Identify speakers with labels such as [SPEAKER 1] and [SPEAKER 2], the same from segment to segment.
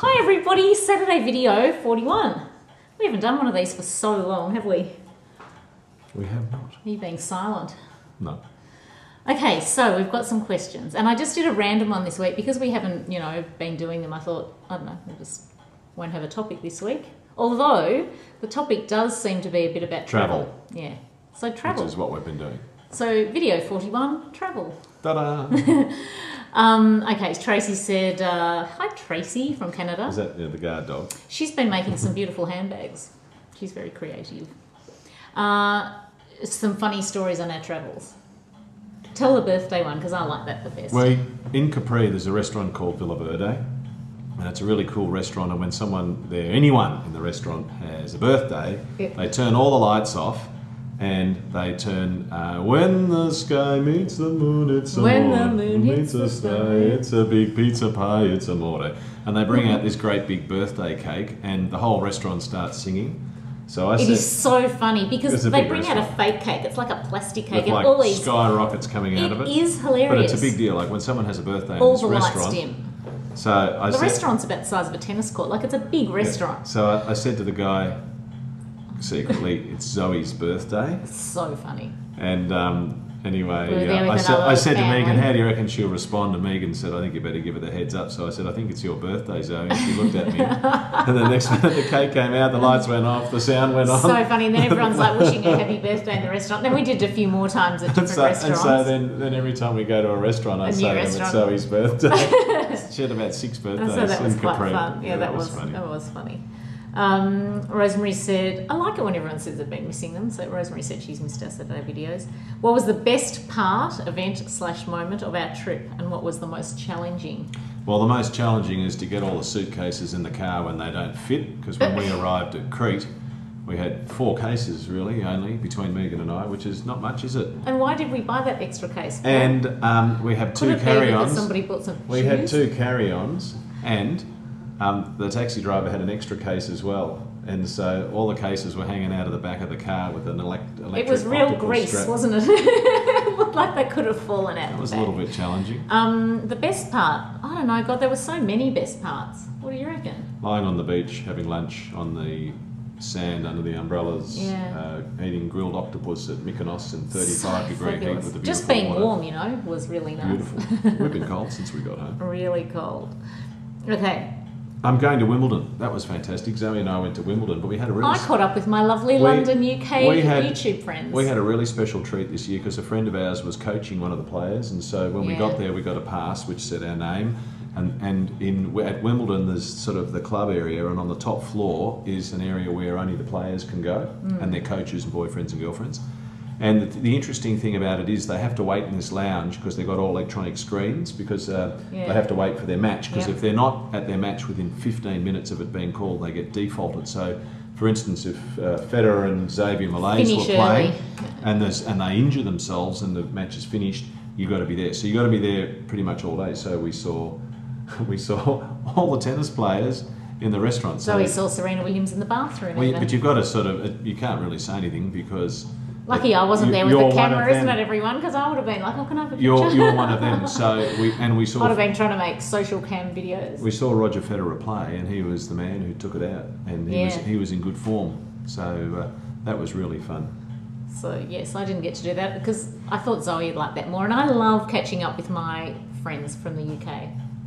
[SPEAKER 1] Hi everybody, Saturday video 41. We haven't done one of these for so long, have we?
[SPEAKER 2] We have not.
[SPEAKER 1] Are you being silent?
[SPEAKER 2] No.
[SPEAKER 1] Okay, so we've got some questions. And I just did a random one this week because we haven't, been doing them. I thought, I don't know, we just won't have a topic this week. Although, the topic does seem to be a bit about travel. Yeah. So travel.
[SPEAKER 2] Which is what we've been doing.
[SPEAKER 1] So video 41, travel.
[SPEAKER 2] Ta-da!
[SPEAKER 1] Okay, Tracy said, hi Tracy from Canada.
[SPEAKER 2] Is that the guard dog?
[SPEAKER 1] She's been making some beautiful handbags. She's very creative. Some funny stories on our travels. Tell the birthday one, because I like that the best.
[SPEAKER 2] Well, in Capri, there's a restaurant called Villa Verde, and it's a really cool restaurant, and when anyone in the restaurant has a birthday,
[SPEAKER 1] Yep.
[SPEAKER 2] they turn all the lights off, and they turn, when the sky meets the moon, it's amore.
[SPEAKER 1] When the moon hits the sky,
[SPEAKER 2] it's a big pizza pie, it's amore. And they bring out this great big birthday cake, and the whole restaurant starts singing. So
[SPEAKER 1] It is so funny because they bring out a
[SPEAKER 2] restaurant.
[SPEAKER 1] fake cake. It's like a plastic cake
[SPEAKER 2] With
[SPEAKER 1] and
[SPEAKER 2] like
[SPEAKER 1] all these.
[SPEAKER 2] sky rockets coming out of it.
[SPEAKER 1] It is hilarious.
[SPEAKER 2] But it's a big deal. Like when someone has a birthday in
[SPEAKER 1] all
[SPEAKER 2] this
[SPEAKER 1] the
[SPEAKER 2] restaurant.
[SPEAKER 1] lights dim.
[SPEAKER 2] So
[SPEAKER 1] The restaurant's about the size of a tennis court. Like it's a big restaurant.
[SPEAKER 2] So I said to the guy secretly, it's Zoe's birthday.
[SPEAKER 1] It's so funny.
[SPEAKER 2] And anyway,
[SPEAKER 1] We were there with
[SPEAKER 2] I said to
[SPEAKER 1] another
[SPEAKER 2] Megan,
[SPEAKER 1] family.
[SPEAKER 2] how do you reckon she'll respond? And Megan said, I think you better give her the heads up. So I said, I think it's your birthday, Zoe. And she looked at me. And the next minute the cake came out, the lights went off, the sound went on.
[SPEAKER 1] So funny. And then everyone's like wishing her happy birthday in the restaurant. Then we did a few more times at different restaurants.
[SPEAKER 2] And so then every time we go to a restaurant, I say to them, it's Zoe's birthday. She had about 6 birthdays
[SPEAKER 1] So that was
[SPEAKER 2] in
[SPEAKER 1] quite
[SPEAKER 2] Capri.
[SPEAKER 1] fun. Yeah, that was funny. That was funny. Rosemary said, I like it when everyone says they've been missing them. So Rosemary said she's missed our Saturday videos. What was the best event/moment of our trip, and what was the most challenging?
[SPEAKER 2] Well, the most challenging is to get all the suitcases in the car when they don't fit, because when we arrived at Crete, we had 4 cases really only between Megan and I, which is not much, is it?
[SPEAKER 1] And why did we buy that extra case?
[SPEAKER 2] And we have 2
[SPEAKER 1] Could it be because
[SPEAKER 2] carry-ons.
[SPEAKER 1] somebody bought some
[SPEAKER 2] We
[SPEAKER 1] shoes?
[SPEAKER 2] had 2 carry-ons, and the taxi driver had an extra case as well. And so all the cases were hanging out of the back of the car with an electric
[SPEAKER 1] It was real
[SPEAKER 2] optical
[SPEAKER 1] grease,
[SPEAKER 2] strap.
[SPEAKER 1] wasn't it? It looked like they could have fallen out.
[SPEAKER 2] That was a little bit challenging.
[SPEAKER 1] The best part, I don't know, God, there were so many best parts. What do you reckon?
[SPEAKER 2] Lying on the beach, having lunch on the sand under the umbrellas,
[SPEAKER 1] Yeah.
[SPEAKER 2] eating grilled octopus at Mykonos in 35
[SPEAKER 1] So
[SPEAKER 2] degree heat
[SPEAKER 1] fabulous.
[SPEAKER 2] with the beautiful
[SPEAKER 1] Just being
[SPEAKER 2] water.
[SPEAKER 1] warm, was really nice.
[SPEAKER 2] Beautiful. We've been cold since we got home.
[SPEAKER 1] Really cold. Okay.
[SPEAKER 2] I'm going to Wimbledon. That was fantastic. Zoe and I went to Wimbledon, but we had a really...
[SPEAKER 1] I caught up with my lovely London, UK YouTube friends.
[SPEAKER 2] We had a really special treat this year because a friend of ours was coaching one of the players, and so when we got there, we got a pass which said our name. And at Wimbledon, there's sort of the club area, and on the top floor is an area where only the players can go, and their coaches and boyfriends and girlfriends. And the interesting thing about it is they have to wait in this lounge because they've got all electronic screens because they have to wait for their match. Because if they're not at their match within 15 minutes of it being called, they get defaulted. So, for instance, if Federer and Xavier Malaise were playing and they injure themselves and the match is finished, you've got to be there. So you've got to be there pretty much all day. So we saw all the tennis players in the restaurant.
[SPEAKER 1] So we saw Serena Williams in the bathroom.
[SPEAKER 2] But you've got to you can't really say anything because...
[SPEAKER 1] Lucky I wasn't there with the camera, isn't it, everyone? Because I would have been like, oh, can I have a picture?
[SPEAKER 2] You're one of them. So we saw...
[SPEAKER 1] I'd have been trying to make social cam videos.
[SPEAKER 2] We saw Roger Federer play, and he was the man who took it out, and he was in good form. So that was really fun.
[SPEAKER 1] So yes, I didn't get to do that because I thought Zoe would like that more, and I love catching up with my friends from the UK.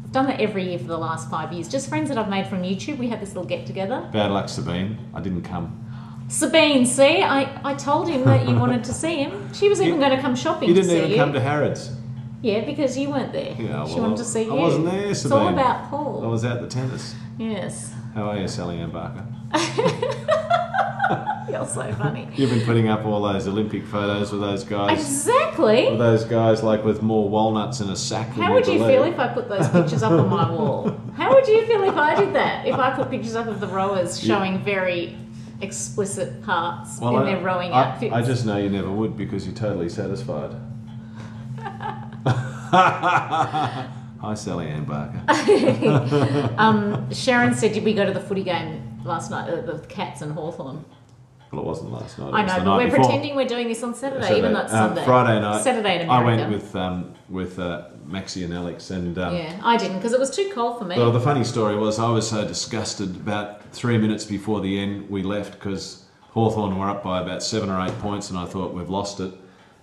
[SPEAKER 1] I've done that every year for the last 5 years. Just friends that I've made from YouTube. We had this little get together.
[SPEAKER 2] Bad luck, Sabine. I didn't come.
[SPEAKER 1] Sabine, see, I told him that you wanted to see him. She was even going to come shopping to see you.
[SPEAKER 2] You didn't even come to Harrods.
[SPEAKER 1] Yeah, because you weren't there.
[SPEAKER 2] Yeah,
[SPEAKER 1] she wanted to see you.
[SPEAKER 2] I wasn't there, Sabine.
[SPEAKER 1] It's all about Paul.
[SPEAKER 2] I was out the tennis.
[SPEAKER 1] Yes.
[SPEAKER 2] How are you, Sally Ann Barker?
[SPEAKER 1] You're so funny.
[SPEAKER 2] You've been putting up all those Olympic photos with those guys.
[SPEAKER 1] Exactly.
[SPEAKER 2] With those guys like with more walnuts in a sack.
[SPEAKER 1] How would you feel if I put those pictures up on my wall? How would you feel if I did that? If I put pictures up of the rowers showing very explicit parts in their rowing outfits?
[SPEAKER 2] I just know you never would because you're totally satisfied. Hi, Sally Ann Barker.
[SPEAKER 1] Sharon said, did we go to the footy game last night, the Cats and Hawthorn?
[SPEAKER 2] Well, it wasn't last night.
[SPEAKER 1] I know, but we're pretending we're doing this on Saturday, even though it's Sunday.
[SPEAKER 2] Friday night.
[SPEAKER 1] Saturday in America.
[SPEAKER 2] I went with Maxie and Alex, and
[SPEAKER 1] yeah, I didn't because it was too cold for me.
[SPEAKER 2] Well, the funny story was I was so disgusted. About 3 minutes before the end, we left because Hawthorn were up by about 7 or 8 points, and I thought we've lost it.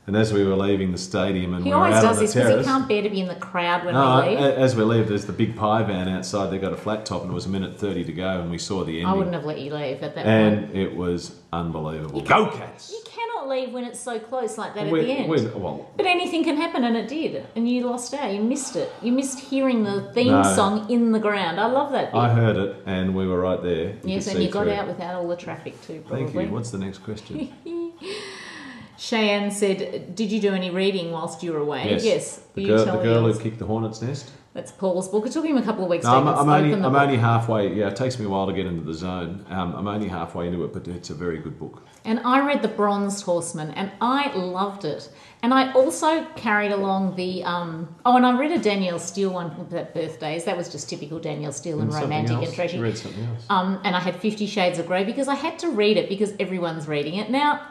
[SPEAKER 2] And as we were leaving the stadium and we were out on the terrace... He always does this
[SPEAKER 1] because he can't bear to be in the crowd when we leave.
[SPEAKER 2] As we leave, there's the big pie van outside. They got a flat top and it was 1:30 to go and we saw the ending.
[SPEAKER 1] I wouldn't have let you leave at that point.
[SPEAKER 2] And it was unbelievable. Go Cats!
[SPEAKER 1] You cannot leave when it's so close like that at the end. But anything can happen, and it did. And you lost out. You missed it. You missed hearing the theme song in the ground. I love that bit.
[SPEAKER 2] I heard it and we were right there.
[SPEAKER 1] Yes, and you got out without all the traffic too, probably.
[SPEAKER 2] Thank you. What's the next question?
[SPEAKER 1] Cheyenne said, did you do any reading whilst you were away?
[SPEAKER 2] Yes. The girl who kicked the hornet's nest.
[SPEAKER 1] That's Paul's book. It took him a couple of weeks to
[SPEAKER 2] I'm only halfway. Yeah, it takes me a while to get into the zone. I'm only halfway into it, but it's a very good book.
[SPEAKER 1] And I read The Bronzed Horseman, and I loved it. And I also carried along the... and I read a Danielle Steele one about birthdays. That was just typical Danielle Steele and romantic and trashy.
[SPEAKER 2] You read something else.
[SPEAKER 1] And I had 50 Shades of Grey because I had to read it because everyone's reading it. Now...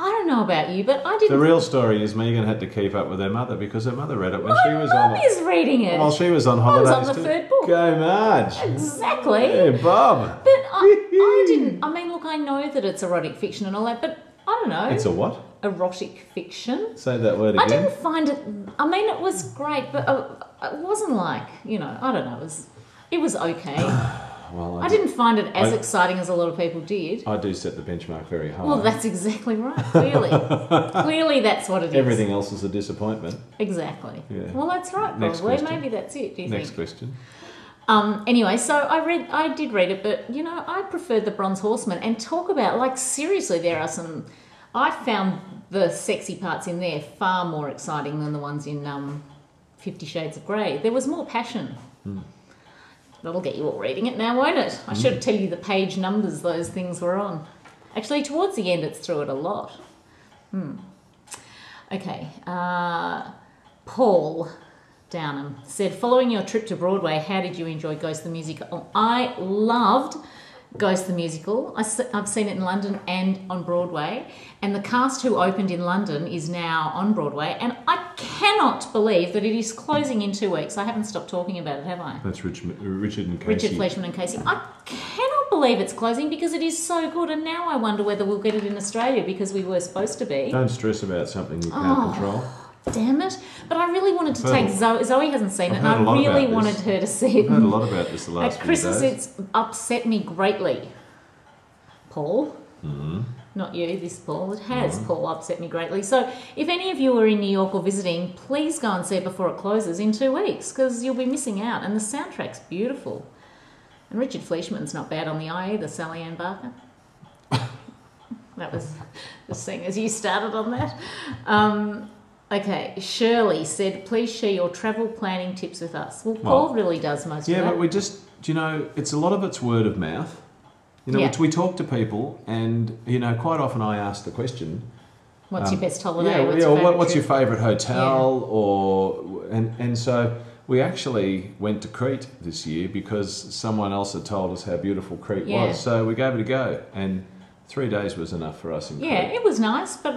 [SPEAKER 1] I don't know about you, but I didn't...
[SPEAKER 2] The real story is Megan had to keep up with her mother because her mother read it when she was on...
[SPEAKER 1] My mum is reading it.
[SPEAKER 2] Well, she was on holidays
[SPEAKER 1] I was on the third book.
[SPEAKER 2] Go, Marge.
[SPEAKER 1] Exactly.
[SPEAKER 2] Yeah, Bob.
[SPEAKER 1] But I didn't... I mean, look, I know that it's erotic fiction and all that, but I don't know.
[SPEAKER 2] It's a what?
[SPEAKER 1] Erotic fiction.
[SPEAKER 2] Say that word again.
[SPEAKER 1] I didn't find it... I mean, it was great, but it wasn't like, I don't know, it was okay.
[SPEAKER 2] Well,
[SPEAKER 1] I didn't find it as exciting as a lot of people did.
[SPEAKER 2] I do set the benchmark very high.
[SPEAKER 1] Well, that's exactly right, clearly. Clearly that's what it is.
[SPEAKER 2] Everything else is a disappointment.
[SPEAKER 1] Exactly.
[SPEAKER 2] Yeah.
[SPEAKER 1] Well, that's right, probably. Maybe that's it, do you think?
[SPEAKER 2] Next question.
[SPEAKER 1] Anyway, so I did read it, but, I preferred The Bronze Horseman. And talk about, seriously, there are some... I found the sexy parts in there far more exciting than the ones in 50 Shades of Grey. There was more passion. Mm. That'll get you all reading it now, won't it? I should tell you the page numbers those things were on. Actually, towards the end, it's through it a lot. Okay. Paul Downham said, following your trip to Broadway, how did you enjoy Ghost the Musical? I loved Ghost the Musical. I've seen it in London and on Broadway, and the cast who opened in London is now on Broadway, and I cannot believe that it is closing in 2 weeks. I haven't stopped talking about it, have I?
[SPEAKER 2] That's Richard and Casey.
[SPEAKER 1] Richard Fleischman and Casey. I cannot believe it's closing because it is so good, and now I wonder whether we'll get it in Australia because we were supposed to be.
[SPEAKER 2] Don't stress about something you can't control.
[SPEAKER 1] Damn it. But I really wanted to take Zoe. Zoe hasn't seen it, and I really wanted her to see it.
[SPEAKER 2] I've heard a lot about this the last
[SPEAKER 1] few days. At Christmas, it's upset me greatly. Paul. Mm-hmm. Not you, this Paul. It has, Paul, upset me greatly. So if any of you are in New York or visiting, please go and see it before it closes in 2 weeks because you'll be missing out. And the soundtrack's beautiful. And Richard Fleischman's not bad on the eye either, Sally Ann Barker. That was the thing as you started on that. Okay, Shirley said, please share your travel planning tips with us. Well, Paul really does most of that.
[SPEAKER 2] Yeah, but we just, it's a lot of it's word of mouth. We talk to people and, quite often I ask the question.
[SPEAKER 1] What's your best holiday?
[SPEAKER 2] What's your favourite hotel? Yeah. And so we actually went to Crete this year because someone else had told us how beautiful Crete was. So we gave it a go and 3 days was enough for us in Crete.
[SPEAKER 1] Yeah, it was nice, but...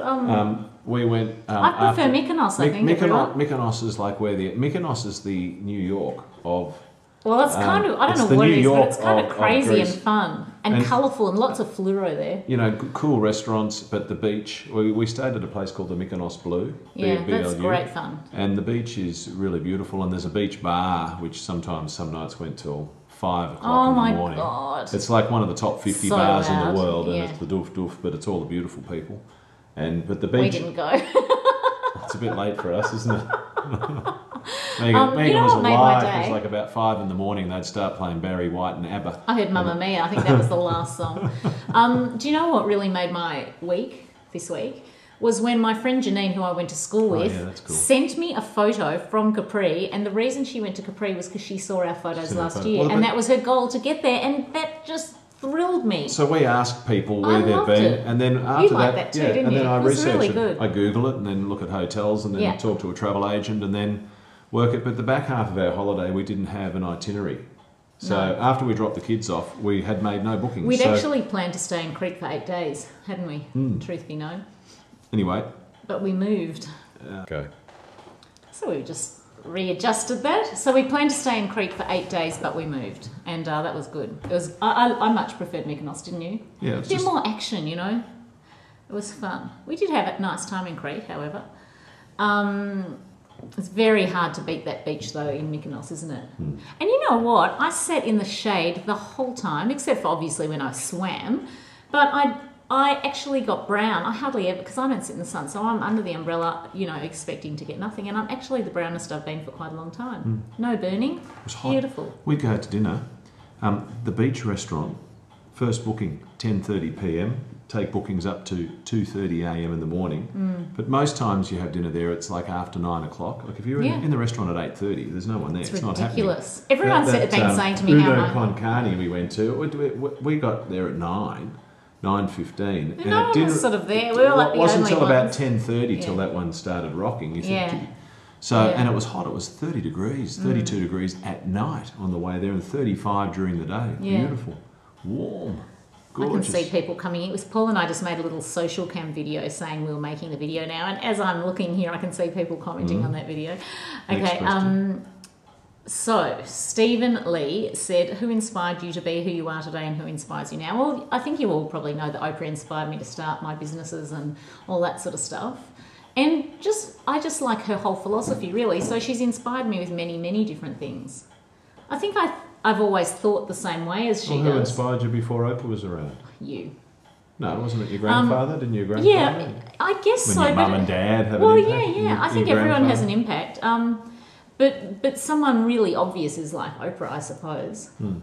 [SPEAKER 2] we went...
[SPEAKER 1] I prefer Mykonos, I think.
[SPEAKER 2] Mykonos is like Mykonos is the New York of...
[SPEAKER 1] Well, that's kind of... I don't know what it is, but it's kind of crazy and fun and colourful and lots of fluoro there.
[SPEAKER 2] Cool restaurants, but the beach... We stayed at a place called the Mykonos Blue.
[SPEAKER 1] Yeah, that's great fun.
[SPEAKER 2] And the beach is really beautiful and there's a beach bar, which sometimes some nights went till 5 o'clock in the morning. Oh, my God. It's like one of the top 50 bars in the world and it's the doof, but it's all the beautiful people. But the beach...
[SPEAKER 1] We didn't go.
[SPEAKER 2] It's a bit late for us, isn't it? Megan was alive. It was like about 5 in the morning. They'd start playing Barry White and ABBA.
[SPEAKER 1] I heard Mamma Mia. I think that was the last song. Do you know what really made my week this week? Was when my friend Janine, who I went to school with, sent me a photo from Capri, and the reason she went to Capri was because she saw our photos last year, and that was her goal to get there, and that just thrilled me.
[SPEAKER 2] So we asked people where they've been, and then after that, and then I researched it. I Google it, and then look at hotels, and then talk to a travel agent, and then work it. But the back half of our holiday, we didn't have an itinerary. So
[SPEAKER 1] No.
[SPEAKER 2] after we dropped the kids off, we had made no bookings.
[SPEAKER 1] We'd actually planned to stay in Crete for 8 days, hadn't we? Truth be known.
[SPEAKER 2] Anyway.
[SPEAKER 1] But we moved.
[SPEAKER 2] Okay.
[SPEAKER 1] So we just readjusted that. So we planned to stay in Crete for 8 days, but we moved. And that was good. It was. I much preferred Mykonos, didn't you?
[SPEAKER 2] Yeah. It's
[SPEAKER 1] a bit more action, you know. It was fun. We did have a nice time in Crete, however. It's very hard to beat that beach though in Mykonos, isn't it? And you know what? I sat in the shade the whole time, except for obviously when I swam. But I actually got brown. I hardly ever, because I don't sit in the sun, so I'm under the umbrella, you know, expecting to get nothing. And I'm actually the brownest I've been for quite a long time. No burning.
[SPEAKER 2] It was hot.
[SPEAKER 1] Beautiful.
[SPEAKER 2] We go to dinner. The beach restaurant, first booking 10:30 p.m. Take bookings up to 2:30 a.m. in the morning. But most times you have dinner there, it's like after 9 o'clock. Like if you're in the restaurant at 8:30, there's no one there. It's not happening.
[SPEAKER 1] Ridiculous. Everyone's been saying to me how
[SPEAKER 2] Udo Con Carne we went to, we got there at 9:15.
[SPEAKER 1] And no one was sort of there. We were like the only ones.
[SPEAKER 2] It wasn't until about 10:30 till that one started rocking. You think, gee. So, and it was hot. It was 30 degrees, 32 degrees at night on the way there, and 35 during the day. Beautiful. Warm. Gorgeous.
[SPEAKER 1] I can see people coming in. It was Paul and I just made a little social cam video saying we were making the video now, and as I'm looking here, I can see people commenting on that video. Okay, so Stephen Lee said, who inspired you to be who you are today and who inspires you now? Well, I think you all probably know that Oprah inspired me to start my businesses and all that sort of stuff. And I just like her whole philosophy, really. So she's inspired me with many, many different things. I think I've always thought the same way as she does.
[SPEAKER 2] Who inspired you before Oprah was around?
[SPEAKER 1] You.
[SPEAKER 2] No, wasn't it your grandfather? Didn't your grandfather?
[SPEAKER 1] Yeah, I guess
[SPEAKER 2] when
[SPEAKER 1] so.
[SPEAKER 2] Your mum and dad have an impact?
[SPEAKER 1] Yeah. I think everyone has an impact. But someone really obvious is like Oprah, I suppose. Who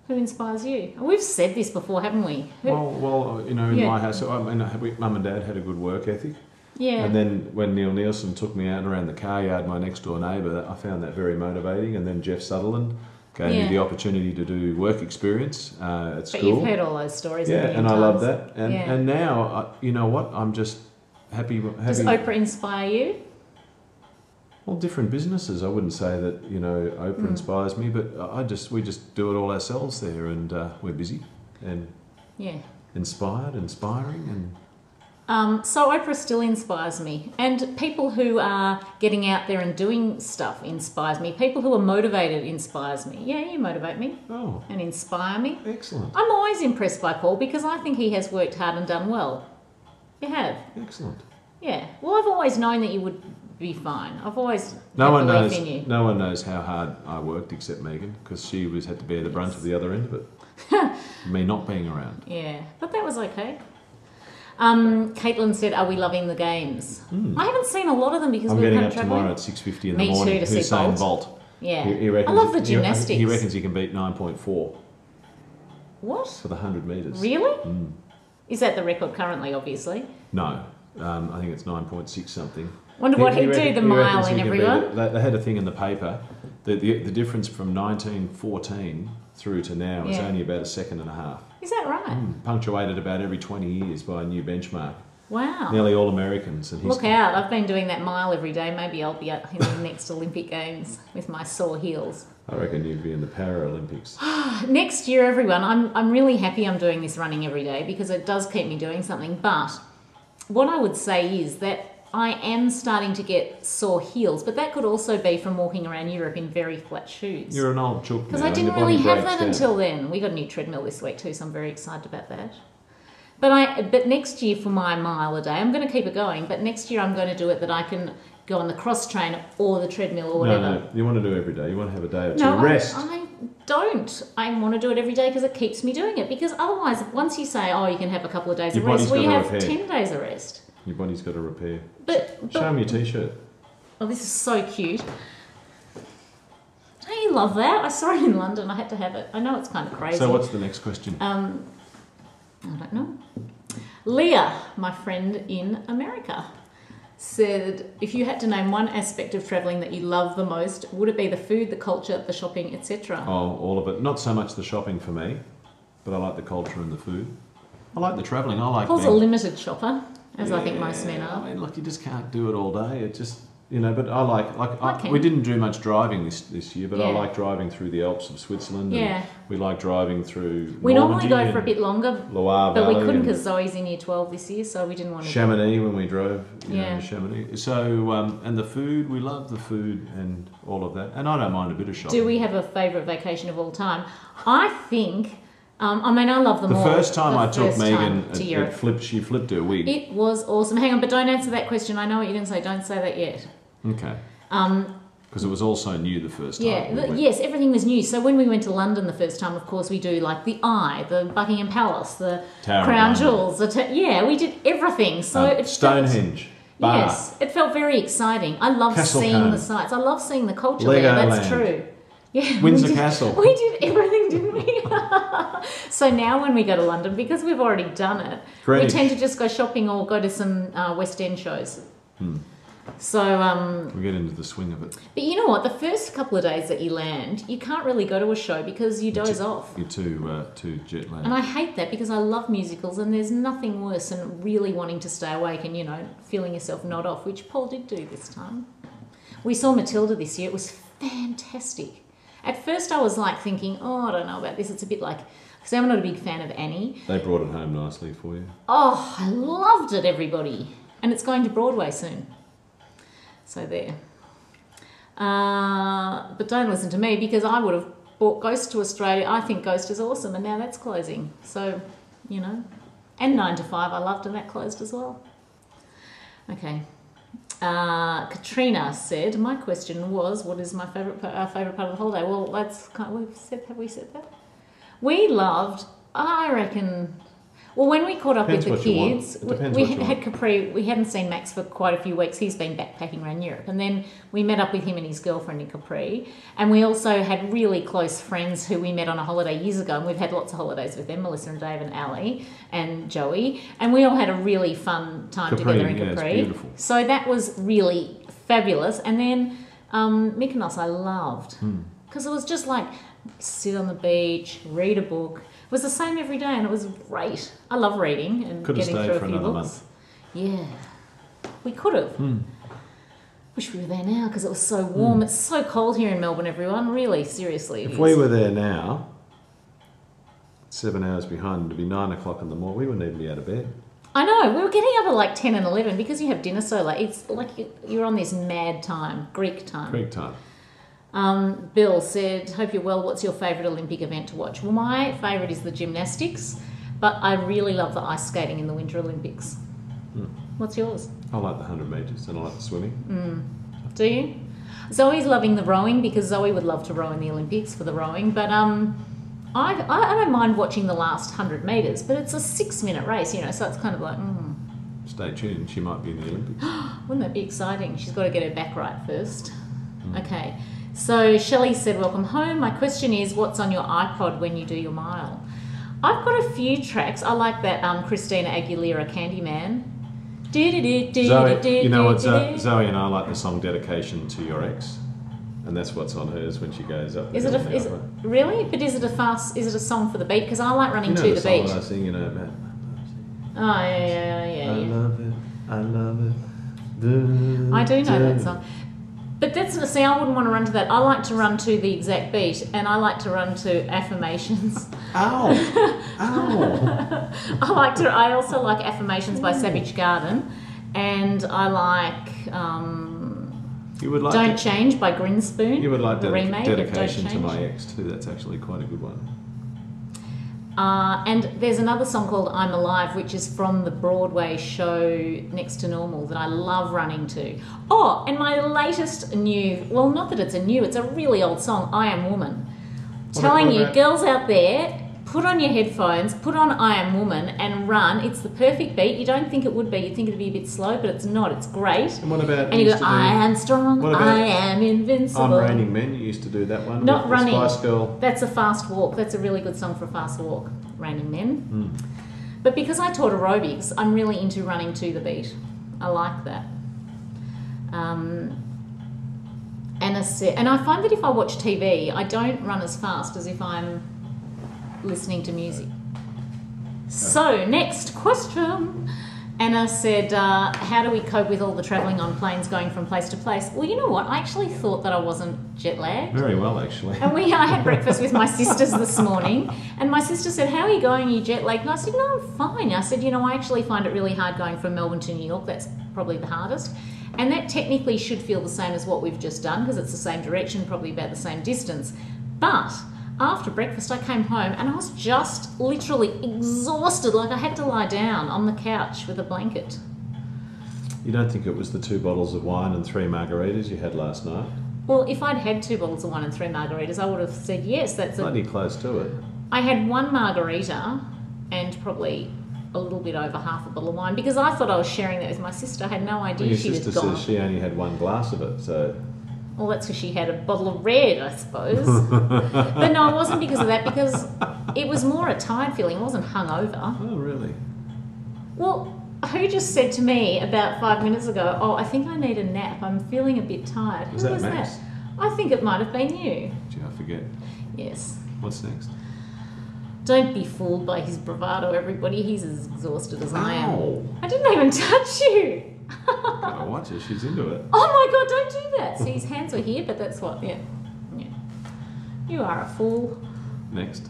[SPEAKER 1] inspires you? We've said this before, haven't we?
[SPEAKER 2] Well, you know, in my house, mum and dad had a good work ethic.
[SPEAKER 1] Yeah.
[SPEAKER 2] And then when Neil Nielsen took me out around the car yard, my next door neighbour, I found that very motivating. And then Jeff Sutherland gave me the opportunity to do work experience at school.
[SPEAKER 1] But you've heard all those stories.
[SPEAKER 2] Yeah, and I love that. And now, you know what? I'm just happy.
[SPEAKER 1] Does Oprah inspire you?
[SPEAKER 2] Well, different businesses. I wouldn't say that, you know, Oprah inspires me, but we just do it all ourselves there, and we're busy and inspiring and.
[SPEAKER 1] So Oprah still inspires me, and people who are getting out there and doing stuff inspires me. People who are motivated inspires me. Yeah, you motivate me and inspire me.
[SPEAKER 2] Excellent.
[SPEAKER 1] I'm always impressed by Paul because I think he has worked hard and done well. You have.
[SPEAKER 2] Excellent.
[SPEAKER 1] Yeah. Well, I've always known that you would be fine. I've always
[SPEAKER 2] no one
[SPEAKER 1] belief in you.
[SPEAKER 2] No one knows how hard I worked except Megan, because she had to bear the brunt of the other end of it. Me not being around.
[SPEAKER 1] Yeah, but that was okay. Caitlin said, "Are we loving the games?" I haven't seen a lot of them because
[SPEAKER 2] I'm
[SPEAKER 1] we're
[SPEAKER 2] getting
[SPEAKER 1] kind
[SPEAKER 2] up
[SPEAKER 1] of
[SPEAKER 2] tomorrow at 6:50 in the
[SPEAKER 1] Me
[SPEAKER 2] morning.
[SPEAKER 1] too, to see
[SPEAKER 2] Usain
[SPEAKER 1] Bolt.
[SPEAKER 2] Bolt.
[SPEAKER 1] Yeah,
[SPEAKER 2] He reckons,
[SPEAKER 1] I love the gymnastics.
[SPEAKER 2] He reckons he can beat 9.4
[SPEAKER 1] What?
[SPEAKER 2] for the 100 metres.
[SPEAKER 1] Really? Is that the record currently? Obviously.
[SPEAKER 2] No, I think it's 9.6 something.
[SPEAKER 1] Wonder what he'd do the mile in everyone.
[SPEAKER 2] They had a thing in the paper that the difference from 1914 through to now is only about a second and a half.
[SPEAKER 1] Is that right?
[SPEAKER 2] Punctuated about every 20 years by a new benchmark.
[SPEAKER 1] Wow.
[SPEAKER 2] Nearly all Americans. And
[SPEAKER 1] Look out, I've been doing that mile every day. Maybe I'll be in the next Olympic Games with my sore heels.
[SPEAKER 2] I reckon you'd be in the Paralympics.
[SPEAKER 1] Next year, everyone, I'm really happy I'm doing this running every day because it does keep me doing something. But what I would say is that I am starting to get sore heels, but that could also be from walking around Europe in very flat shoes.
[SPEAKER 2] You're an old chook now.
[SPEAKER 1] Because I didn't really have that until then. We got a new treadmill this week too, so I'm very excited about that. But next year for my mile a day, I'm going to keep it going, but next year I'm going to do it that I can go on the cross train or the treadmill or whatever.
[SPEAKER 2] No, you want to do it every day. You want to have a day or two rest.
[SPEAKER 1] I don't. I want to do it every day because it keeps me doing it. Because otherwise, once you say, you can have a couple of days of rest, you have 10 days of rest.
[SPEAKER 2] Your body's got to repair.
[SPEAKER 1] But
[SPEAKER 2] show me your t-shirt.
[SPEAKER 1] Oh, this is so cute. Don't you love that? I saw it in London. I had to have it. I know it's kind of crazy.
[SPEAKER 2] So what's the next question?
[SPEAKER 1] I don't know. Leah, my friend in America, said, if you had to name one aspect of travelling that you love the most, would it be the food, the culture, the shopping, etc.?
[SPEAKER 2] Oh, all of it. Not so much the shopping for me, but I like the culture and the food. I like the travelling.
[SPEAKER 1] Paul's a limited shopper, as I think most men are.
[SPEAKER 2] I mean, look, you just can't do it all day. You know, but I like we didn't do much driving this year, but I
[SPEAKER 1] Yeah.
[SPEAKER 2] like driving through the Alps of Switzerland.
[SPEAKER 1] Yeah.
[SPEAKER 2] And we like driving through.
[SPEAKER 1] We normally
[SPEAKER 2] Normandy
[SPEAKER 1] go for a
[SPEAKER 2] and
[SPEAKER 1] bit longer,
[SPEAKER 2] Loire
[SPEAKER 1] but we
[SPEAKER 2] Valley
[SPEAKER 1] couldn't
[SPEAKER 2] and
[SPEAKER 1] because Zoe's in year 12 this year, so we didn't want to.
[SPEAKER 2] Chamonix when we drove. You
[SPEAKER 1] Yeah.
[SPEAKER 2] know, Chamonix. So and the food, we love the food and all of that, and I don't mind a bit of shopping.
[SPEAKER 1] Do we have a favourite vacation of all time? I think. I mean, I love them
[SPEAKER 2] The
[SPEAKER 1] all.
[SPEAKER 2] first time I took
[SPEAKER 1] first time
[SPEAKER 2] Megan,
[SPEAKER 1] to Europe.
[SPEAKER 2] she flipped her wig.
[SPEAKER 1] It was awesome. Hang on, but don't answer that question. I know what you're going to say. Don't say that yet.
[SPEAKER 2] Okay. Because it was also new the first time.
[SPEAKER 1] Yeah, yes, everything was new. So when we went to London the first time, of course, we do like the Eye, the Buckingham Palace, the
[SPEAKER 2] Tower
[SPEAKER 1] Crown
[SPEAKER 2] of
[SPEAKER 1] Jewels. Yeah, we did everything. So it
[SPEAKER 2] Stonehenge.
[SPEAKER 1] Felt,
[SPEAKER 2] Bar.
[SPEAKER 1] yes, it felt very exciting. I love
[SPEAKER 2] Castle
[SPEAKER 1] seeing
[SPEAKER 2] Cone.
[SPEAKER 1] the sights. I love seeing the culture
[SPEAKER 2] Legoland.
[SPEAKER 1] there. That's true. Yeah,
[SPEAKER 2] Windsor Castle.
[SPEAKER 1] We did everything, didn't we? So now when we go to London, because we've already done it,
[SPEAKER 2] Greenwich.
[SPEAKER 1] we tend to just go shopping or go to some West End shows. So
[SPEAKER 2] We get into the swing of it.
[SPEAKER 1] but you know what? The first couple of days that you land, you can't really go to a show because you doze off.
[SPEAKER 2] You're too jet lagged.
[SPEAKER 1] And I hate that because I love musicals and there's nothing worse than really wanting to stay awake and, you know, feeling yourself nod off, which Paul did do this time. We saw Matilda this year. It was fantastic. At first I was like thinking, oh, I don't know about this. It's a bit like, because I'm not a big fan of Annie.
[SPEAKER 2] They brought it home nicely for you.
[SPEAKER 1] Oh, I loved it, everybody. And it's going to Broadway soon. So there. But don't listen to me because I would have bought Ghost to Australia. I think Ghost is awesome and now that's closing. So, you know. And 9 to 5 I loved and that closed as well. Okay. Katrina said, my question was, what is my favourite part of the holiday? Well, have we said that? We loved, I reckon, well, when we caught up
[SPEAKER 2] Depends
[SPEAKER 1] with the
[SPEAKER 2] what you want.
[SPEAKER 1] kids,
[SPEAKER 2] It depends
[SPEAKER 1] we
[SPEAKER 2] what you
[SPEAKER 1] had
[SPEAKER 2] want.
[SPEAKER 1] Capri, we hadn't seen Max for quite a few weeks. He's been backpacking around Europe. And then we met up with him and his girlfriend in Capri. And we also had really close friends who we met on a holiday years ago. And we've had lots of holidays with them, Melissa and Dave and Ali and Joey. And we all had a really fun time
[SPEAKER 2] Capri,
[SPEAKER 1] together in
[SPEAKER 2] yeah, it's
[SPEAKER 1] Capri.
[SPEAKER 2] beautiful.
[SPEAKER 1] So that was really fabulous. And then Mykonos I loved. Because it was just like sit on the beach, read a book. It was the same every day and it was great. I love reading and
[SPEAKER 2] Could have
[SPEAKER 1] getting
[SPEAKER 2] stayed
[SPEAKER 1] through a
[SPEAKER 2] for
[SPEAKER 1] few
[SPEAKER 2] another
[SPEAKER 1] books. Yeah, we could have. Wish we were there now because it was so warm. It's so cold here in Melbourne, everyone. Really, seriously.
[SPEAKER 2] If we were there now, 7 hours behind, it'd be 9 o'clock in the morning. We wouldn't even be out of bed.
[SPEAKER 1] I know, we were getting up at like 10 and 11 because you have dinner so late. It's like you're on this mad time, Greek time.
[SPEAKER 2] Greek time.
[SPEAKER 1] Bill said, hope you're well, what's your favourite Olympic event to watch? Well, my favourite is the gymnastics, but I really love the ice skating in the Winter Olympics. What's yours?
[SPEAKER 2] I like the 100 metres and I like the swimming.
[SPEAKER 1] Do you? Zoe's loving the rowing because Zoe would love to row in the Olympics for the rowing, but I don't mind watching the last 100 metres, but it's a 6-minute race, you know, so it's kind of like,
[SPEAKER 2] Stay tuned, she might be in the Olympics.
[SPEAKER 1] wouldn't that be exciting? She's got to get her back right first. Okay, so Shelley said, welcome home. My question is, what's on your iPod when you do your mile? I've got a few tracks. I like that Christina Aguilera Candyman.
[SPEAKER 2] Zoe, you know what, Zoe and I like the song Dedication to Your Ex, and that's what's on hers when she goes up.
[SPEAKER 1] Is it really? But is it a song for the beat? Because I like running
[SPEAKER 2] you know
[SPEAKER 1] to
[SPEAKER 2] the
[SPEAKER 1] the
[SPEAKER 2] song
[SPEAKER 1] beat.
[SPEAKER 2] that I sing, you know, Matt.
[SPEAKER 1] Oh yeah.
[SPEAKER 2] I love it. I love it.
[SPEAKER 1] I do know that song. But that's, see, I wouldn't want to run to that. I like to run to the exact beat, and I like to run to Affirmations.
[SPEAKER 2] Ow! Ow!
[SPEAKER 1] I also like Affirmations by Savage Garden, and I like
[SPEAKER 2] You would like
[SPEAKER 1] Don't Change by Grinspoon.
[SPEAKER 2] You would like
[SPEAKER 1] the remake of Don't
[SPEAKER 2] Dedication to
[SPEAKER 1] Change.
[SPEAKER 2] My Ex too. That's actually quite a good one.
[SPEAKER 1] And there's another song called I'm Alive, which is from the Broadway show Next to Normal that I love running to. Oh, and my latest new, well, not that it's it's a really old song, I Am Woman. Telling you, girls out there, put on your headphones, put on I Am Woman and run. It's the perfect beat. You don't think it would be. You'd think it'd be a bit slow, but it's not. It's great.
[SPEAKER 2] And what about
[SPEAKER 1] And you go, I am strong, I am invincible.
[SPEAKER 2] I'm Raining Men. You used to do that one.
[SPEAKER 1] Not
[SPEAKER 2] with
[SPEAKER 1] running.
[SPEAKER 2] The Spice Girl.
[SPEAKER 1] That's a fast walk. That's a really good song for a fast walk. Raining Men. But because I taught aerobics, I'm really into running to the beat. I like that. And I find that if I watch TV, I don't run as fast as if I'm listening to music. So, next question. Anna said, how do we cope with all the travelling on planes going from place to place? Well, you know what? I actually thought that I wasn't jet lagged.
[SPEAKER 2] Very well, actually.
[SPEAKER 1] And I had breakfast with my sisters this morning, and my sister said, how are you going? Are you jet lagged? And I said, no, I'm fine. I said, I actually find it really hard going from Melbourne to New York. That's probably the hardest. And that technically should feel the same as what we've just done, because it's the same direction, probably about the same distance. But after breakfast, I came home and I was just literally exhausted. Like I had to lie down on the couch with a blanket.
[SPEAKER 2] You don't think it was the 2 bottles of wine and 3 margaritas you had last night?
[SPEAKER 1] Well, if I'd had 2 bottles of wine and 3 margaritas, I would have said yes. That's
[SPEAKER 2] Bloody close to it.
[SPEAKER 1] I had 1 margarita and probably a little bit over half a bottle of wine, because I thought I was sharing that with my sister. I had no idea she was gone.
[SPEAKER 2] Your sister says she only had 1 glass of it, so...
[SPEAKER 1] Well, that's because she had a bottle of red, I suppose. But no, it wasn't because of that, because it was more a tired feeling. It wasn't hungover.
[SPEAKER 2] Oh, really?
[SPEAKER 1] Well, who just said to me about 5 minutes ago, oh, I think I need a nap. I'm feeling a bit tired. Who was
[SPEAKER 2] Max?
[SPEAKER 1] that? I think it might have been you.
[SPEAKER 2] Gee, I forget.
[SPEAKER 1] Yes.
[SPEAKER 2] What's next?
[SPEAKER 1] Don't be fooled by his bravado, everybody. He's as exhausted as I am.
[SPEAKER 2] Ow.
[SPEAKER 1] I didn't even touch you.
[SPEAKER 2] Gotta watch her, she's into it.
[SPEAKER 1] Oh my God, don't do that. See, his hands were here, but that's what, yeah. You are a fool.
[SPEAKER 2] Next.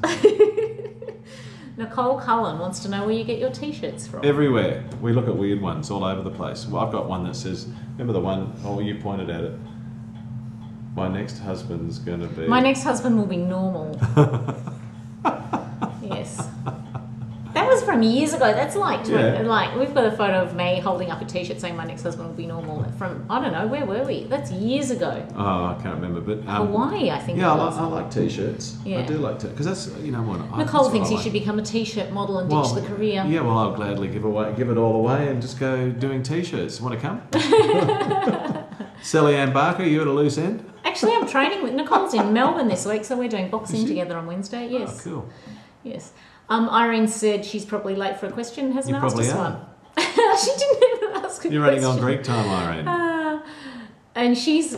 [SPEAKER 1] Nicole Cullen wants to know where you get your t-shirts from.
[SPEAKER 2] Everywhere. We look at weird ones all over the place. Well, I've got one that says, remember the one, oh, you pointed at it. My next husband's going to be...
[SPEAKER 1] My next husband will be normal. Yes. That was from years ago. That's like, like we've got a photo of me holding up a t-shirt saying my next husband will be normal from, I don't know, where were we? That's years ago.
[SPEAKER 2] Oh, I can't remember, but...
[SPEAKER 1] Hawaii, I think.
[SPEAKER 2] Yeah, I like t-shirts. Yeah. I do like t-shirts, because that's, what...
[SPEAKER 1] Nicole thinks you should become a t-shirt model and ditch the career.
[SPEAKER 2] Yeah, well, I'll gladly give it all away and just go doing t-shirts. Want to come? Sally Ann Barker, you at a loose end?
[SPEAKER 1] Actually, I'm training with... Nicole's in Melbourne this week, so we're doing boxing together on Wednesday. Yes.
[SPEAKER 2] Oh, cool.
[SPEAKER 1] Yes. Irene said she's probably late for a question and hasn't asked us one. She didn't even ask a question.
[SPEAKER 2] You're running on Greek time, Irene.
[SPEAKER 1] And she's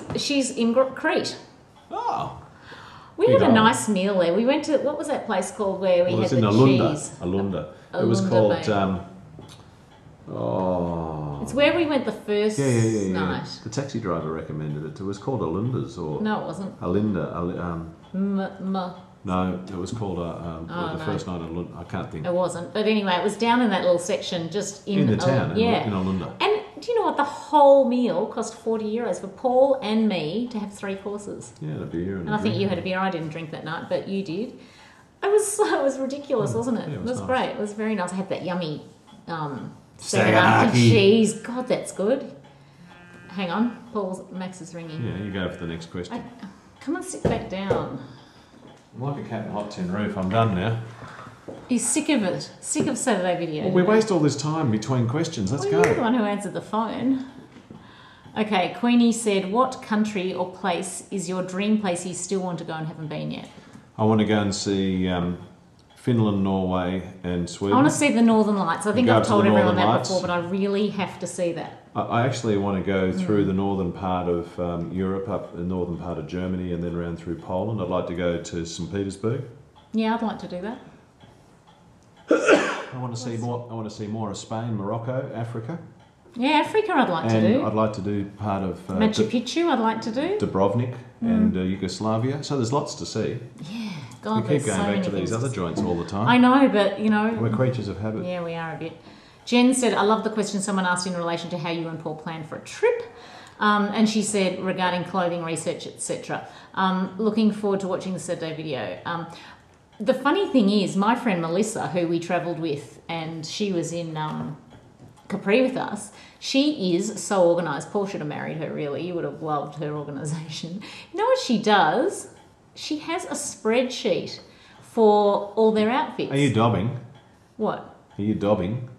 [SPEAKER 1] in Crete.
[SPEAKER 2] Oh.
[SPEAKER 1] We had a nice meal there. We went to, what was that place called where we had the cheese?
[SPEAKER 2] Alunda. It was called...
[SPEAKER 1] It's where we went the first night.
[SPEAKER 2] The taxi driver recommended it. It was called Alunda's or...
[SPEAKER 1] No, it wasn't.
[SPEAKER 2] Alinda. No, it was called first night in Alunda. I can't think.
[SPEAKER 1] It wasn't. But anyway, it was down in that little section just in
[SPEAKER 2] the town, in Alunda.
[SPEAKER 1] And do you know what? The whole meal cost €40 for Paul and me to have 3 courses.
[SPEAKER 2] Yeah, and a beer.
[SPEAKER 1] And I think you had a beer. I didn't drink that night, but you did. It was ridiculous, wasn't it?
[SPEAKER 2] Yeah,
[SPEAKER 1] it was
[SPEAKER 2] nice.
[SPEAKER 1] Great. It was very nice. I had that yummy Saganaki cheese. God, that's good. Hang on. Max is ringing.
[SPEAKER 2] Yeah, you go for the next question.
[SPEAKER 1] Come on, sit back down.
[SPEAKER 2] I'm like a cat in a hot tin roof. I'm done now.
[SPEAKER 1] He's sick of it. Sick of Saturday video.
[SPEAKER 2] Well, we waste all this time between questions. Let's go.
[SPEAKER 1] You're the one who answered the phone. Okay, Queenie said, what country or place is your dream place you still want to go and haven't been yet?
[SPEAKER 2] I want to go and see Finland, Norway and Sweden.
[SPEAKER 1] I want to see the Northern Lights. I think I've told everyone that before, but I really have to see that.
[SPEAKER 2] I actually want to go through the northern part of Europe, up the northern part of Germany, and then around through Poland. I'd like to go to St. Petersburg.
[SPEAKER 1] Yeah, I'd like to do that.
[SPEAKER 2] I want to see more. I want to see more of Spain, Morocco, Africa.
[SPEAKER 1] Yeah, Africa I'd like to do.
[SPEAKER 2] I'd like to do part of
[SPEAKER 1] Machu Picchu I'd like to do.
[SPEAKER 2] Dubrovnik and Yugoslavia. So there's lots to see.
[SPEAKER 1] Yeah, God,
[SPEAKER 2] we keep going back to these other joints all the time.
[SPEAKER 1] I know, but
[SPEAKER 2] we're creatures of habit.
[SPEAKER 1] Yeah, we are a bit. Jen said, I love the question someone asked in relation to how you and Paul plan for a trip. And she said, regarding clothing research, etc. Looking forward to watching the Saturday video. The funny thing is, my friend Melissa, who we travelled with, and she was in Capri with us, she is so organised. Paul should have married her, really. You would have loved her organisation. You know what she does? She has a spreadsheet for all their outfits.
[SPEAKER 2] Are you dobbing?
[SPEAKER 1] What?
[SPEAKER 2] Are you dobbing?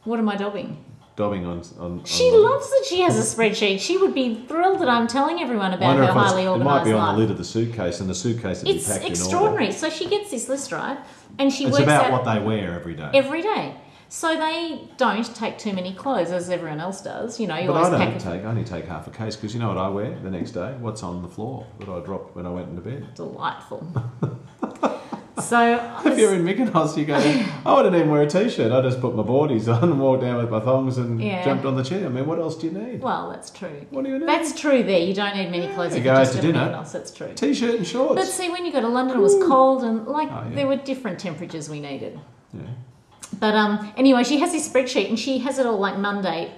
[SPEAKER 1] What am I dobbing?
[SPEAKER 2] Dobbing on
[SPEAKER 1] she loves that she has a spreadsheet. She would be thrilled that I'm telling everyone about her highly organised life.
[SPEAKER 2] It might be on the lid of the suitcase, and the suitcase would be packed in order.
[SPEAKER 1] It's extraordinary. So she gets this list, right? And she works out...
[SPEAKER 2] It's about what they wear every day.
[SPEAKER 1] Every day. So they don't take too many clothes, as everyone else does. You know, you
[SPEAKER 2] always
[SPEAKER 1] pack...
[SPEAKER 2] I only take half a case, because you know what I wear the next day? What's on the floor that I dropped when I went into bed.
[SPEAKER 1] Delightful. So
[SPEAKER 2] if you're in Mykonos, you go, I wouldn't even wear a t-shirt. I just put my boardies on and walked down with my thongs and jumped on the chair. I mean, what else do you need?
[SPEAKER 1] Well, that's true.
[SPEAKER 2] What do you need?
[SPEAKER 1] That's true there. You don't need many clothes if
[SPEAKER 2] you
[SPEAKER 1] you
[SPEAKER 2] go
[SPEAKER 1] just
[SPEAKER 2] out
[SPEAKER 1] go
[SPEAKER 2] to
[SPEAKER 1] to
[SPEAKER 2] dinner.
[SPEAKER 1] Mykonos. That's true.
[SPEAKER 2] T-shirt and shorts.
[SPEAKER 1] But see, when you go to London, it was cold and there were different temperatures we needed.
[SPEAKER 2] Yeah.
[SPEAKER 1] But anyway, she has this spreadsheet and she has it all like Monday,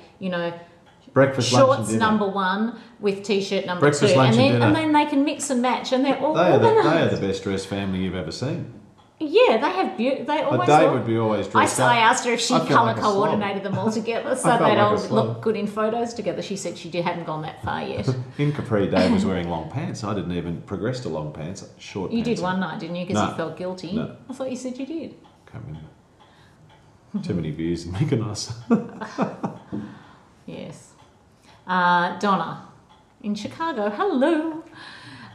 [SPEAKER 2] Breakfast, lunch and
[SPEAKER 1] shorts
[SPEAKER 2] dinner.
[SPEAKER 1] number 1 with t-shirt number
[SPEAKER 2] Breakfast,
[SPEAKER 1] 2.
[SPEAKER 2] lunch and
[SPEAKER 1] And
[SPEAKER 2] dinner.
[SPEAKER 1] then they can mix and match and they're all
[SPEAKER 2] They
[SPEAKER 1] organised.
[SPEAKER 2] are the best dressed family you've ever seen.
[SPEAKER 1] Yeah, they have they
[SPEAKER 2] But
[SPEAKER 1] always
[SPEAKER 2] Dave
[SPEAKER 1] look.
[SPEAKER 2] would be always dressed up.
[SPEAKER 1] I asked her if she
[SPEAKER 2] I felt
[SPEAKER 1] colour
[SPEAKER 2] like a slob.
[SPEAKER 1] coordinated them all together so
[SPEAKER 2] felt
[SPEAKER 1] they'd
[SPEAKER 2] like a
[SPEAKER 1] all
[SPEAKER 2] slob.
[SPEAKER 1] look good in photos together. She said she hadn't gone that far yet.
[SPEAKER 2] In Capri, Dave was wearing long pants. I didn't even progress to long pants, short
[SPEAKER 1] You
[SPEAKER 2] pants.
[SPEAKER 1] did one night, didn't you? Because
[SPEAKER 2] No.
[SPEAKER 1] you felt guilty.
[SPEAKER 2] No.
[SPEAKER 1] I thought you said you did.
[SPEAKER 2] Can't remember. Too many beers in Mykonos.
[SPEAKER 1] Yes. Donna in Chicago. Hello.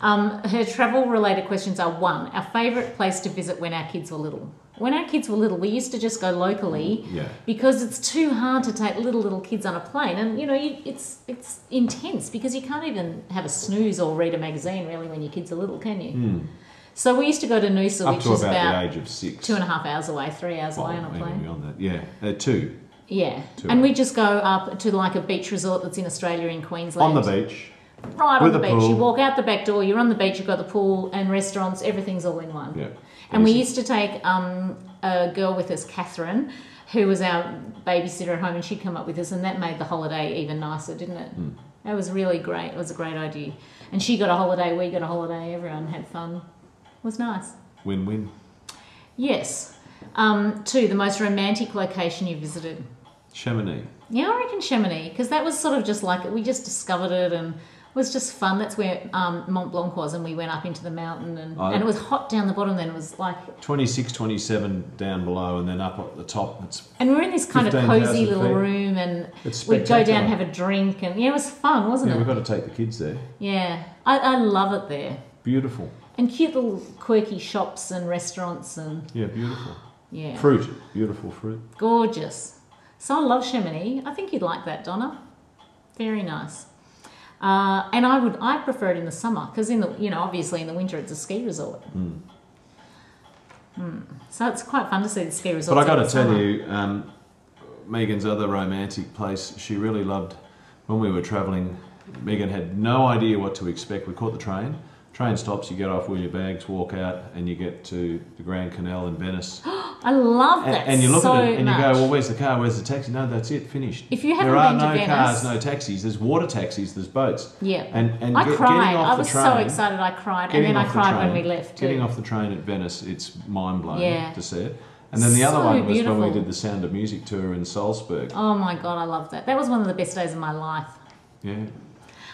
[SPEAKER 1] Her travel-related questions are 1, our favourite place to visit when our kids were little. When our kids were little, we used to just go locally because it's too hard to take little kids on a plane. And, it's intense because you can't even have a snooze or read a magazine, really, when your kids are little, can you? So we used to go to Noosa,
[SPEAKER 2] Up
[SPEAKER 1] which
[SPEAKER 2] to
[SPEAKER 1] is
[SPEAKER 2] about
[SPEAKER 1] about
[SPEAKER 2] the age of 6.
[SPEAKER 1] 2.5 hours away, 3 hours away on a
[SPEAKER 2] Even
[SPEAKER 1] plane.
[SPEAKER 2] beyond that. Yeah, 2.
[SPEAKER 1] Yeah.
[SPEAKER 2] 2
[SPEAKER 1] And
[SPEAKER 2] hours.
[SPEAKER 1] we just go up to like a beach resort that's in Australia in Queensland.
[SPEAKER 2] On the beach.
[SPEAKER 1] Right
[SPEAKER 2] with
[SPEAKER 1] on the
[SPEAKER 2] a
[SPEAKER 1] beach.
[SPEAKER 2] pool.
[SPEAKER 1] You walk out the back door, you're on the beach, you've got the pool and restaurants, everything's all in one.
[SPEAKER 2] Yeah.
[SPEAKER 1] And we
[SPEAKER 2] Easy.
[SPEAKER 1] used to take a girl with us, Catherine, who was our babysitter at home, and she'd come up with us, and that made the holiday even nicer, didn't it? That was really great. It was a great idea. And she got a holiday, we got a holiday, everyone had fun. It was nice.
[SPEAKER 2] Win-win.
[SPEAKER 1] Yes. 2, the most romantic location you visited.
[SPEAKER 2] Chamonix.
[SPEAKER 1] Yeah, I reckon Chamonix, because that was sort of just like, we just discovered it and it was just fun. That's where Mont Blanc was, and we went up into the mountain and it was hot down the bottom then. It was like...
[SPEAKER 2] 26, 27 down below and then up at the top.
[SPEAKER 1] And we were in this kind of
[SPEAKER 2] 15,000
[SPEAKER 1] cosy little
[SPEAKER 2] feet.
[SPEAKER 1] room and
[SPEAKER 2] It's
[SPEAKER 1] we'd go down and
[SPEAKER 2] spectacular.
[SPEAKER 1] have a drink and it was fun, wasn't
[SPEAKER 2] Yeah,
[SPEAKER 1] it?
[SPEAKER 2] we've got to take the kids there.
[SPEAKER 1] Yeah, I love it there.
[SPEAKER 2] Beautiful.
[SPEAKER 1] And cute little quirky shops and restaurants and...
[SPEAKER 2] Yeah, beautiful.
[SPEAKER 1] Yeah.
[SPEAKER 2] Fruit. Beautiful fruit.
[SPEAKER 1] Gorgeous. So I love Chamonix. I think you'd like that, Donna. Very nice. And I prefer it in the summer because obviously in the winter it's a ski resort. So it's quite fun to see the ski resort.
[SPEAKER 2] But I got to tell you, Megan's other romantic place, she really loved when we were travelling. Megan had no idea what to expect. We caught the train. Train stops, you get off with your bags, walk out, and you get to the Grand Canal in Venice.
[SPEAKER 1] I love that
[SPEAKER 2] And you look
[SPEAKER 1] so
[SPEAKER 2] at it and
[SPEAKER 1] much.
[SPEAKER 2] you go, well, where's the car? Where's the taxi? No, that's it, finished.
[SPEAKER 1] If you haven't
[SPEAKER 2] there are
[SPEAKER 1] been to
[SPEAKER 2] no
[SPEAKER 1] Venice-
[SPEAKER 2] cars, no taxis. There's water taxis, there's boats.
[SPEAKER 1] Yeah.
[SPEAKER 2] And
[SPEAKER 1] I
[SPEAKER 2] getting
[SPEAKER 1] cried.
[SPEAKER 2] off
[SPEAKER 1] I
[SPEAKER 2] the
[SPEAKER 1] was so
[SPEAKER 2] train-
[SPEAKER 1] excited I cried. And
[SPEAKER 2] Getting
[SPEAKER 1] then I
[SPEAKER 2] off the
[SPEAKER 1] cried when
[SPEAKER 2] train-
[SPEAKER 1] we left too.
[SPEAKER 2] Getting off the train at Venice, it's mind-blowing
[SPEAKER 1] Yeah.
[SPEAKER 2] to see it. And then the other
[SPEAKER 1] So
[SPEAKER 2] one was when
[SPEAKER 1] beautiful.
[SPEAKER 2] we did the Sound of Music tour in Salzburg.
[SPEAKER 1] Oh my God, I love that. That was one of the best days of my life.
[SPEAKER 2] Yeah.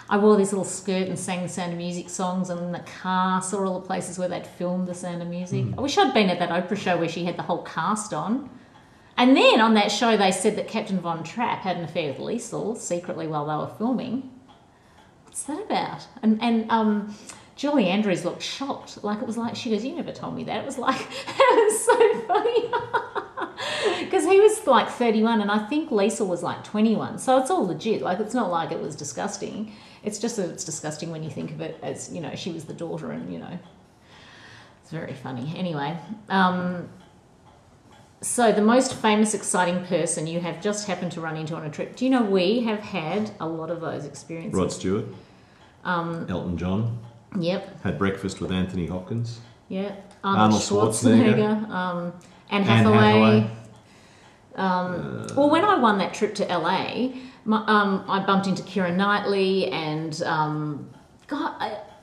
[SPEAKER 1] I wore this little skirt and sang the Sound of Music songs and in the car, saw all the places where they'd filmed the Sound of Music. I wish I'd been at that Oprah show where she had the whole cast on. And then on that show they said that Captain Von Trapp had an affair with Liesl secretly while they were filming. What's that about? And Julie Andrews looked shocked. Like it was like, she goes, you never told me that. It was like, it was so funny. Because he was like 31 and I think Liesl was like 21. So it's all legit. Like it's not like it was disgusting. It's just that it's disgusting when you think of it as, she was the daughter and, it's very funny. Anyway, so the most famous, exciting person you have just happened to run into on a trip. Do you know we have had a lot of those experiences?
[SPEAKER 2] Rod Stewart. Elton John.
[SPEAKER 1] Yep.
[SPEAKER 2] Had breakfast with Anthony Hopkins.
[SPEAKER 1] Yep.
[SPEAKER 2] Arnold Schwarzenegger.
[SPEAKER 1] Anne
[SPEAKER 2] Anne
[SPEAKER 1] Hathaway.
[SPEAKER 2] Hathaway.
[SPEAKER 1] Well, when I won that trip to LA, I bumped into Keira Knightley and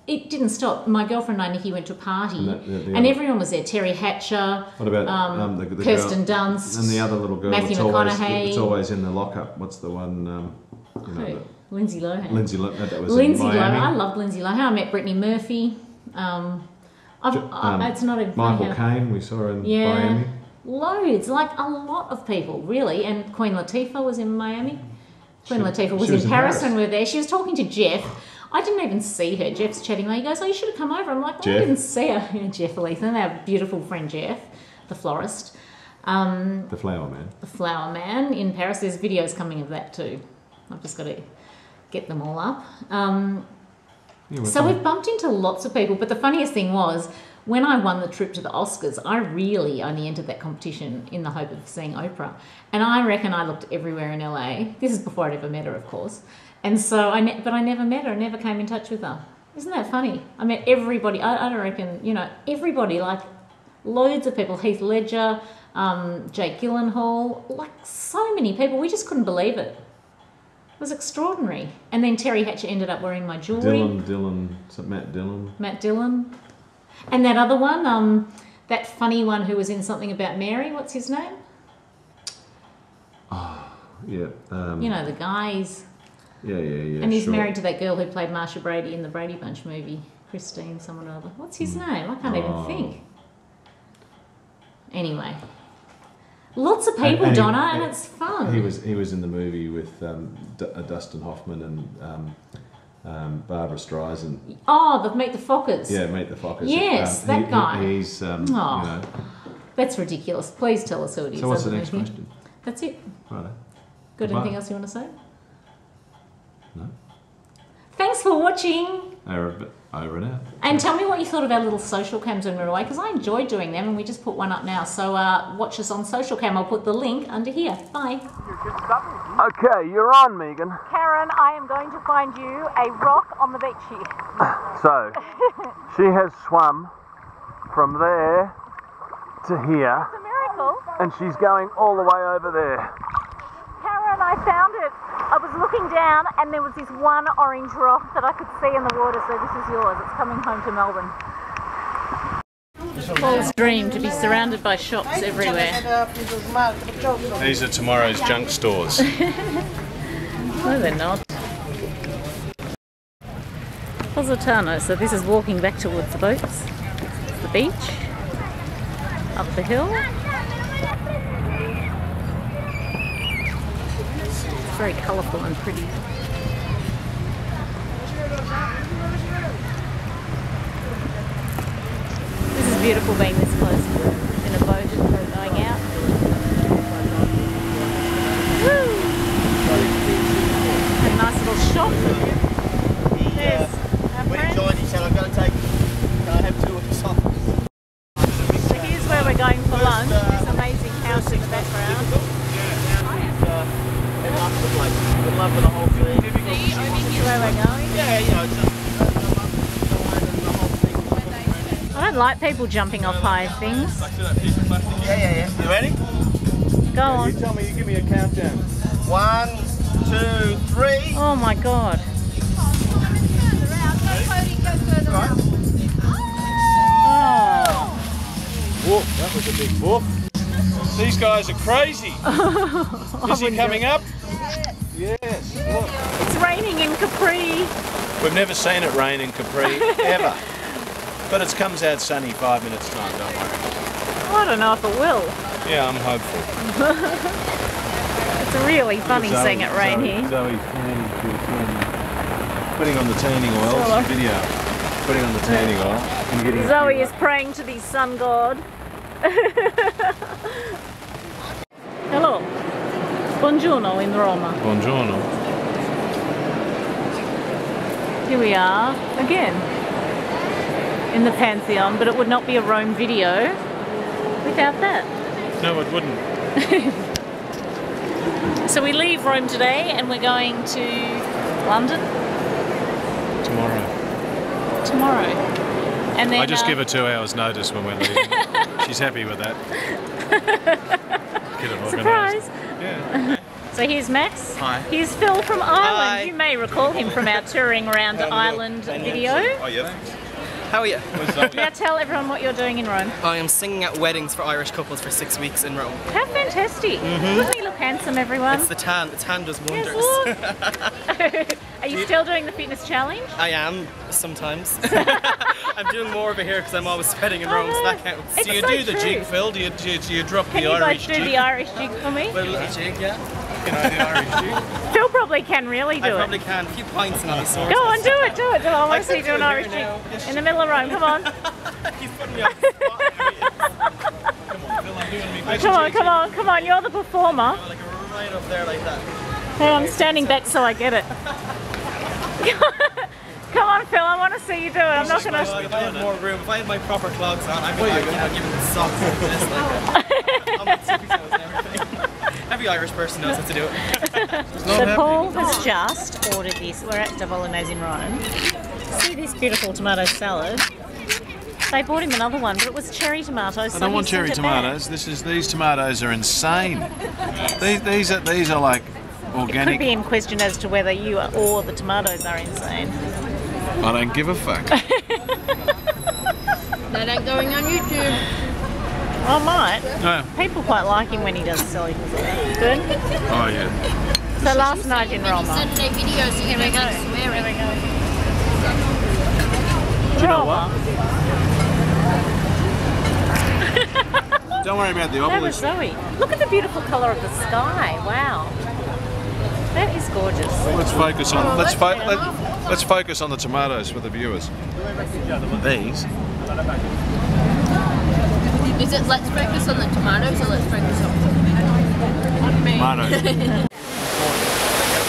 [SPEAKER 1] it didn't stop. My girlfriend and I, Nikki, went to a party and everyone was there. Terry Hatcher.
[SPEAKER 2] What about the
[SPEAKER 1] Kirsten
[SPEAKER 2] girl,
[SPEAKER 1] Dunst.
[SPEAKER 2] and the other little girl
[SPEAKER 1] Matthew
[SPEAKER 2] that's always,
[SPEAKER 1] McConaughey.
[SPEAKER 2] it's always in the lockup. What's the one?
[SPEAKER 1] Lindsay Lohan.
[SPEAKER 2] Lindsay Lohan. That was
[SPEAKER 1] Lindsay
[SPEAKER 2] in Miami.
[SPEAKER 1] Lohan. I loved Lindsay Lohan. I met Brittany Murphy. It's not even funny
[SPEAKER 2] Michael
[SPEAKER 1] how-
[SPEAKER 2] Caine, we saw in
[SPEAKER 1] Yeah.
[SPEAKER 2] Miami.
[SPEAKER 1] Loads, like a lot of people, really. And Queen Latifah was in Miami. Queen Latifah was
[SPEAKER 2] she was
[SPEAKER 1] in
[SPEAKER 2] in
[SPEAKER 1] Paris
[SPEAKER 2] Paris.
[SPEAKER 1] when we were there. She was talking to Jeff. I didn't even see her. Jeff's chatting away. He goes, oh, you should have come over. I'm like, well, I
[SPEAKER 2] Jeff?
[SPEAKER 1] didn't see her. Yeah, Jeff Lethan, our beautiful friend Jeff, the florist.
[SPEAKER 2] The Flower Man.
[SPEAKER 1] The Flower Man in Paris. There's videos coming of that too. I've just got to get them all up.
[SPEAKER 2] Yeah,
[SPEAKER 1] So we've bumped into lots of people. But the funniest thing was, when I won the trip to the Oscars, I really only entered that competition in the hope of seeing Oprah. And I reckon I looked everywhere in LA. This is before I'd ever met her, of course. And so, but I never met her, I never came in touch with her. Isn't that funny? I met everybody. I don't reckon, you know, everybody, like loads of people. Heath Ledger, Jake Gyllenhaal, like so many people. We just couldn't believe it. It was extraordinary. And then Terry Hatcher ended up wearing my jewellery.
[SPEAKER 2] Matt Dillon.
[SPEAKER 1] Matt Dillon. And that other one, that funny one who was in Something About Mary, what's his name?
[SPEAKER 2] Oh, yeah.
[SPEAKER 1] You know, the guys.
[SPEAKER 2] Yeah.
[SPEAKER 1] And he's married to that girl who played Marsha Brady in the Brady Bunch movie. Christine, someone or other. What's his name? I can't even think. Anyway. Lots of people, Donna, and it's fun.
[SPEAKER 2] He was in the movie with Dustin Hoffman and Barbara Streisand.
[SPEAKER 1] Oh, the Meet the Fockers.
[SPEAKER 2] Yeah, Meet the Fockers.
[SPEAKER 1] Yes, that guy.
[SPEAKER 2] He's, you know.
[SPEAKER 1] That's ridiculous. Please tell us who it is.
[SPEAKER 2] So what's the next question?
[SPEAKER 1] That's it.
[SPEAKER 2] Right.
[SPEAKER 1] Got anything else you want to say?
[SPEAKER 2] No.
[SPEAKER 1] Thanks for watching.
[SPEAKER 2] Over and out.
[SPEAKER 1] And tell me what you thought of our little social cams when we were away, because I enjoyed doing them, and we just put one up now. So watch us on social cam. I'll put the link under here. Bye.
[SPEAKER 3] Okay, you're on, Megan.
[SPEAKER 1] Karen, I am going to find you a rock on the beach here.
[SPEAKER 3] So, she has swum from there to here.
[SPEAKER 1] It's a miracle.
[SPEAKER 3] And she's going all the way over there.
[SPEAKER 1] Karen, I found it. I was looking down and there was this one orange rock that I could see in the water, so this is yours. It's coming home to Melbourne. Paul's dream to be surrounded by shops everywhere.
[SPEAKER 2] These are tomorrow's junk stores.
[SPEAKER 1] No, they're not. Positano, so this is walking back towards the boats. It's the beach. Up the hill. Very colourful and pretty. This is beautiful being this close in a boat and going out. Woo! A nice little shop. There's our
[SPEAKER 4] When he
[SPEAKER 1] friends.
[SPEAKER 4] joined, he said, I'm going to have two of the soft.
[SPEAKER 1] So here's where we're going for lunch. This amazing house in the background.
[SPEAKER 4] Good luck with the whole thing.
[SPEAKER 1] This is where we're going.
[SPEAKER 4] Yeah, you know, it's just
[SPEAKER 1] I don't like people jumping off high things.
[SPEAKER 4] Yeah. You ready?
[SPEAKER 1] Go on.
[SPEAKER 3] You tell me, you give me a countdown.
[SPEAKER 4] 1, 2, 3.
[SPEAKER 1] Oh my god. Oh.
[SPEAKER 2] Whoop, that was a big whoop. These guys are crazy. Is he coming up? Yes, look.
[SPEAKER 1] It's raining in Capri.
[SPEAKER 2] We've never seen it rain in Capri, ever. But it comes out sunny 5 minutes time, don't worry.
[SPEAKER 1] I don't know if it will.
[SPEAKER 2] Yeah, I'm hopeful.
[SPEAKER 1] It's really funny seeing it rain here.
[SPEAKER 2] Zoe's putting on the tanning oil, video. Putting on the tanning oil. And getting
[SPEAKER 1] Zoe is praying to the sun god. Hello. Buongiorno in Roma.
[SPEAKER 2] Buongiorno.
[SPEAKER 1] Here we are again in the Pantheon, but it would not be a Rome video without that.
[SPEAKER 2] No, it wouldn't.
[SPEAKER 1] So we leave Rome today and we're going to London tomorrow. And then
[SPEAKER 2] I just give her 2 hours notice when we're leaving. She's happy with that. Get it organised.
[SPEAKER 1] Surprise!
[SPEAKER 2] Yeah.
[SPEAKER 1] So here's Max.
[SPEAKER 4] Hi.
[SPEAKER 1] Here's Phil from Ireland.
[SPEAKER 4] Hi.
[SPEAKER 1] You may recall him from our touring around Ireland video.
[SPEAKER 2] Oh, yeah.
[SPEAKER 4] How are you?
[SPEAKER 1] Now tell everyone what you're doing in Rome.
[SPEAKER 4] I am singing at weddings for Irish couples for 6 weeks in Rome.
[SPEAKER 1] How fantastic! Doesn't he look handsome, everyone?
[SPEAKER 4] It's the tan. The tan does wonders.
[SPEAKER 1] Yes, are you still doing the fitness challenge?
[SPEAKER 4] I am, sometimes. I'm doing more of it here because I'm always sweating in Rome, so that counts.
[SPEAKER 1] It's
[SPEAKER 2] Do you
[SPEAKER 1] so
[SPEAKER 2] do the
[SPEAKER 1] true.
[SPEAKER 2] jig, Phil? Do you drop
[SPEAKER 1] Can
[SPEAKER 2] the
[SPEAKER 1] you
[SPEAKER 2] Irish
[SPEAKER 1] both do
[SPEAKER 2] jig?
[SPEAKER 1] the Irish jig for me?
[SPEAKER 4] A little jig, yeah.
[SPEAKER 2] You know, the Irish jig?
[SPEAKER 1] Phil probably can really do
[SPEAKER 4] I
[SPEAKER 1] it.
[SPEAKER 4] probably can. A few pints and I'll be sore.
[SPEAKER 1] Go on, do it. I want to see you do an
[SPEAKER 4] do it
[SPEAKER 1] Irish
[SPEAKER 4] here now.
[SPEAKER 1] jig in the middle of Rome. Come on.
[SPEAKER 4] He's putting me on the spot.
[SPEAKER 1] Come on. You're the performer.
[SPEAKER 4] Like right up there like that.
[SPEAKER 1] Hey, I'm standing back so I get it. Come on, Phil, I want to see you do it. I'm not going to...
[SPEAKER 4] If I had more room, if I had my proper clogs on, I'd be like, giving the socks like this. I'm with tippy toes and everything. Every Irish person knows how to do it.
[SPEAKER 1] So Paul has just ordered this. We're at Bolognese in Rome. See this beautiful tomato salad? They bought him another one, but it was cherry tomatoes.
[SPEAKER 2] I don't want cherry tomatoes. These tomatoes are insane. These are like organic.
[SPEAKER 1] It could be in question as to whether you or the tomatoes are insane.
[SPEAKER 2] I don't give a fuck.
[SPEAKER 5] That ain't going on YouTube.
[SPEAKER 1] I might.
[SPEAKER 2] No.
[SPEAKER 1] People quite like him when he does silly things. Good?
[SPEAKER 2] Oh yeah.
[SPEAKER 1] So last night in Roma.
[SPEAKER 5] Saturday videos, so you don't like swearing.
[SPEAKER 2] Do you know what? Don't worry about the
[SPEAKER 1] That was
[SPEAKER 2] obelisk.
[SPEAKER 1] Zoe. Look at the beautiful colour of the sky. Wow. That is gorgeous.
[SPEAKER 2] Let's focus on let's focus on the tomatoes for the viewers. These.
[SPEAKER 5] Is it let's focus on the tomatoes or let's focus on me?
[SPEAKER 2] Tomatoes.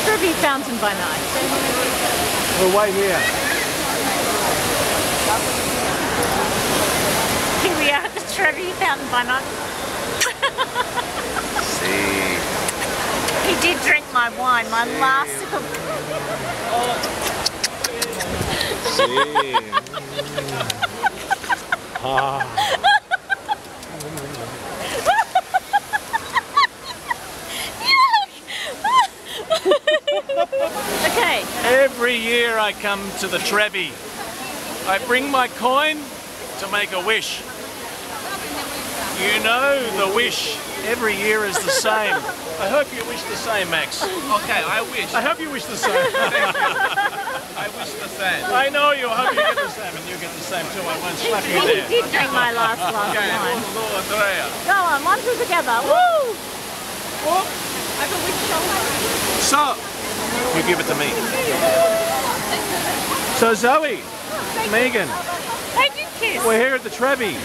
[SPEAKER 1] Trevi Fountain by night.
[SPEAKER 3] We'll wait here.
[SPEAKER 1] Here we are at the Trevi Fountain by night.
[SPEAKER 2] See.
[SPEAKER 1] He did drink my wine, my last sip of...
[SPEAKER 2] See.
[SPEAKER 1] Okay.
[SPEAKER 6] Every year I come to the Trevi. I bring my coin to make a wish. You know the wish every year is the same. I hope you wish the same, Max.
[SPEAKER 4] Okay, I wish.
[SPEAKER 6] I hope you wish the same.
[SPEAKER 4] I wish the same.
[SPEAKER 6] I know you. I hope you get the same and you get the same too. I won't slap you
[SPEAKER 1] He
[SPEAKER 6] there.
[SPEAKER 1] did drink my last glass
[SPEAKER 6] Okay,
[SPEAKER 1] of wine.
[SPEAKER 6] uno, dos, tres.
[SPEAKER 1] Go on, 1, 2 together. Woo!
[SPEAKER 6] So, you give it to me. So Zoe, Megan,
[SPEAKER 1] They did kiss.
[SPEAKER 6] we're here at the Trevi.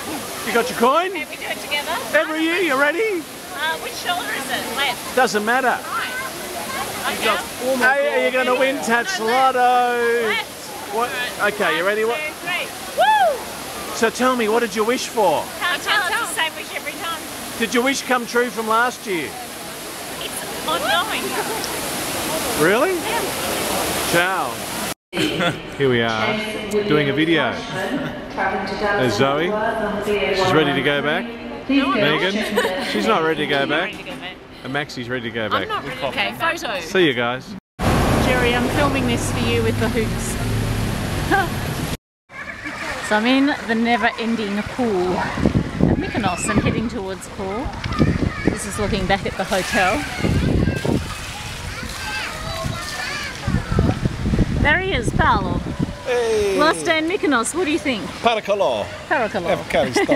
[SPEAKER 6] You got your coin?
[SPEAKER 1] Can we do it together?
[SPEAKER 6] Every year, you ready?
[SPEAKER 1] Which shoulder is it? Left.
[SPEAKER 6] Doesn't matter.
[SPEAKER 1] Okay.
[SPEAKER 6] Hey, are you going to win Tatslotto?
[SPEAKER 1] Left.
[SPEAKER 6] What? Okay, you ready?
[SPEAKER 1] 1,
[SPEAKER 6] What?
[SPEAKER 1] 2, 3. Woo!
[SPEAKER 6] So tell me, what did you wish for?
[SPEAKER 1] Can't tell. It's the same wish every time.
[SPEAKER 6] Did your wish come true from last year?
[SPEAKER 1] It's ongoing.
[SPEAKER 6] Really? Ciao. Here we are, doing a video. There's Zoe. She's ready to go back. Megan, she's not ready to go back. And Maxie's ready to go back.
[SPEAKER 1] Okay, photo.
[SPEAKER 6] See you guys.
[SPEAKER 1] Jerry, I'm filming this for you with the hoops. So I'm in the never-ending pool at Mykonos and heading towards Paul. This is looking back at the hotel. There he is, Paolo.
[SPEAKER 3] Hey.
[SPEAKER 1] Last day in Mykonos, what do you think?
[SPEAKER 3] Paracolo.
[SPEAKER 1] Paracolo.
[SPEAKER 3] Evcaristo.